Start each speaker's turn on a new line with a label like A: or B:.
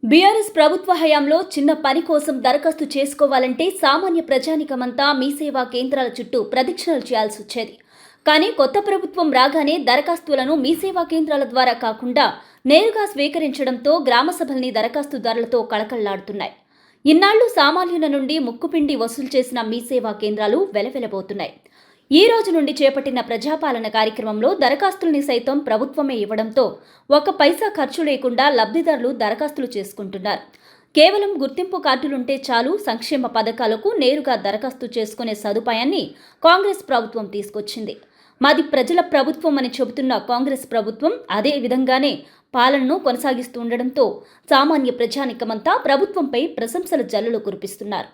A: BRS ప్రభుత్వ హయాంలో చిన్న పని కోసం దరఖాస్తు చేసుకోవాలంటే సామాన్య ప్రజానికమంతా మీ సేవా కేంద్రాల చుట్టూ ప్రదక్షిణలు చేయాల్సి వచ్చేది. కానీ కొత్త ప్రభుత్వం రాగానే దరఖాస్తులను మీ సేవా కేంద్రాల ద్వారా కాకుండా నేరుగా స్వీకరించడంతో గ్రామ సభల్ని దరఖాస్తుదారులతో కళకళలాడుతున్నాయి. ఇన్నాళ్లు సామాన్యుల నుండి ముక్కుపిండి వసూలు చేసిన మీ సేవా కేంద్రాలు వెలవెలబోతున్నాయి. ఈ రోజు నుండి చేపట్టిన ప్రజాపాలన కార్యక్రమంలో దరఖాస్తుల్ని సైతం ప్రభుత్వమే ఇవ్వడంతో ఒక పైసా ఖర్చు లేకుండా లబ్ధిదారులు దరఖాస్తులు చేసుకుంటున్నారు. కేవలం గుర్తింపు కార్డులుంటే చాలు సంక్షేమ పథకాలకు నేరుగా దరఖాస్తు చేసుకునే సదుపాయాన్ని కాంగ్రెస్ ప్రభుత్వం తీసుకొచ్చింది. మాది ప్రజల ప్రభుత్వం అని చెబుతున్న కాంగ్రెస్ ప్రభుత్వం అదే విధంగానే పాలనను కొనసాగిస్తుండటంతో సామాన్య ప్రజానికమంతా ప్రభుత్వంపై ప్రశంసల జల్లులు కురిపిస్తున్నారు.